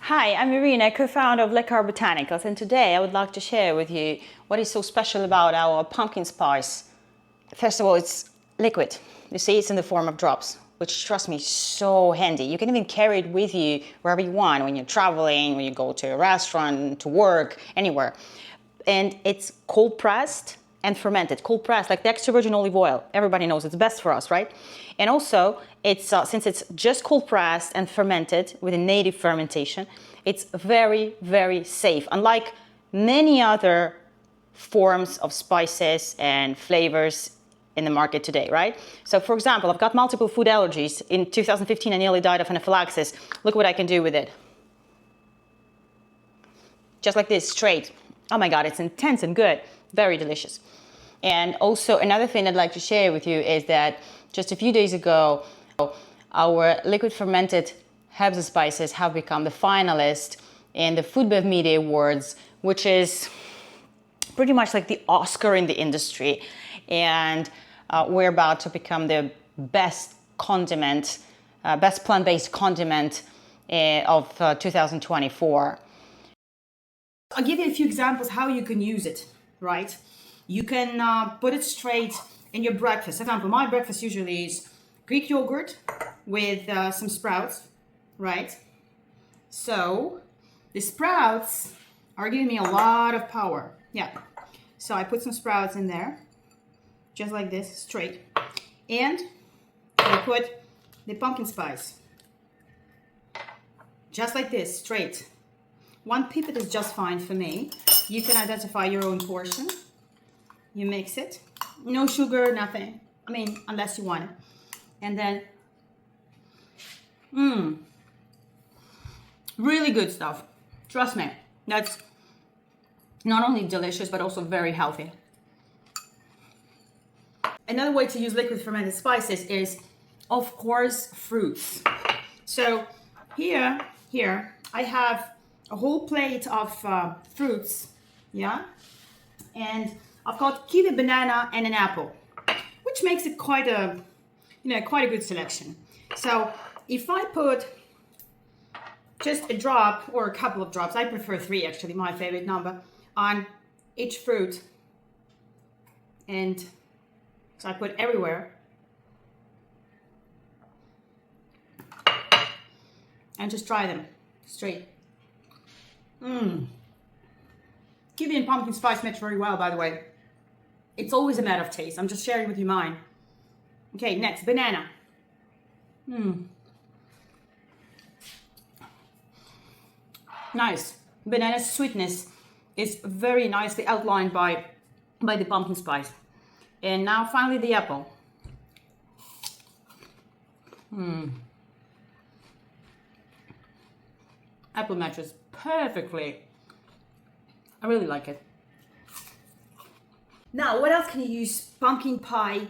Hi, I'm Irina, co-founder of Lecar Botanicals, and today I would like to share with you what is so special about our pumpkin spice. First of all, it's liquid. You see, it's in the form of drops, which, trust me, is so handy. You can even carry it with you wherever you want, when you're traveling, when you go to a restaurant, to work, anywhere. And it's cold pressed and fermented. Cold pressed, like the extra virgin olive oil. Everybody knows it's best for us, right? And also, it's since it's just cold pressed and fermented with a native fermentation, it's very, very safe. Unlike many other forms of spices and flavors in the market today, right? So for example, I've got multiple food allergies. In 2015, I nearly died of anaphylaxis. Look what I can do with it. Just like this, straight. Oh my God, it's intense and good. Very delicious. And also another thing I'd like to share with you is that just a few days ago, our liquid fermented herbs and spices have become the finalist in the Food Bev Media Awards, which is pretty much like the Oscar in the industry. And we're about to become the best condiment, best plant-based condiment of 2024. I'll give you a few examples how you can use it, right? You can put it straight in your breakfast. For example, my breakfast usually is Greek yogurt with some sprouts, right? So the sprouts are giving me a lot of power. Yeah. So I put some sprouts in there, just like this, straight. And I put the pumpkin spice, just like this, straight. One pipette is just fine for me. You can identify your own portion. You mix it. No sugar, nothing. I mean, unless you want it. And then, really good stuff. Trust me, that's not only delicious, but also very healthy. Another way to use liquid fermented spices is, of course, fruits. So here, I have a whole plate of fruits, yeah? And I've got kiwi, banana, and an apple, which makes it quite a good selection. So if I put just a drop or a couple of drops, I prefer 3 actually, my favorite number, on each fruit, and so I put everywhere, and just try them straight. Kiwi and pumpkin spice match very well, by the way. It's always a matter of taste. I'm just sharing with you mine. Okay, next, banana. Nice. Banana's sweetness is very nicely outlined by the pumpkin spice. And now finally the apple. Apple matches perfectly. I really like it. Now, what else can you use pumpkin pie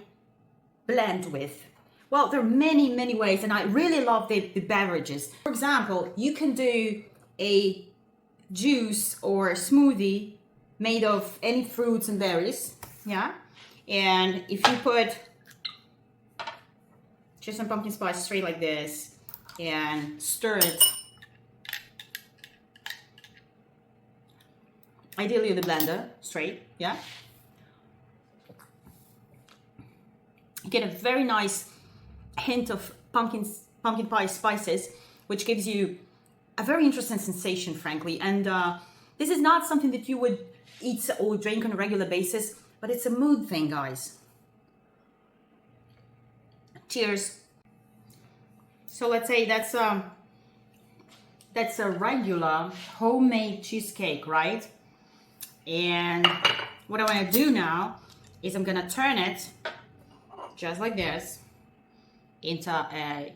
blend with? Well, there are many, many ways, and I really love the beverages. For example, you can do a juice or a smoothie made of any fruits and berries, yeah? And if you put just some pumpkin spice straight like this and stir it, ideally in the blender, straight, yeah? You get a very nice hint of pumpkin pie spices, which gives you a very interesting sensation, frankly. And this is not something that you would eat or drink on a regular basis, but it's a mood thing, guys. Cheers. So let's say that's a regular homemade cheesecake, right? And what I want to do now is I'm gonna turn it just like this into a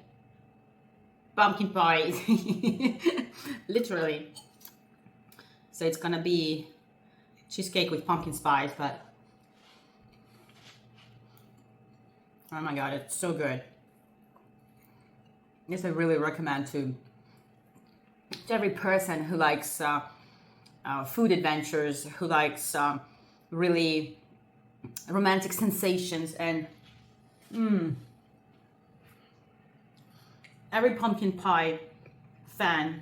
pumpkin pie, literally. So it's gonna be cheesecake with pumpkin spice, but oh my God, it's so good. Yes, I really recommend to every person who likes food adventures, who likes really romantic sensations, and every pumpkin pie fan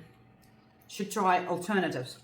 should try alternatives.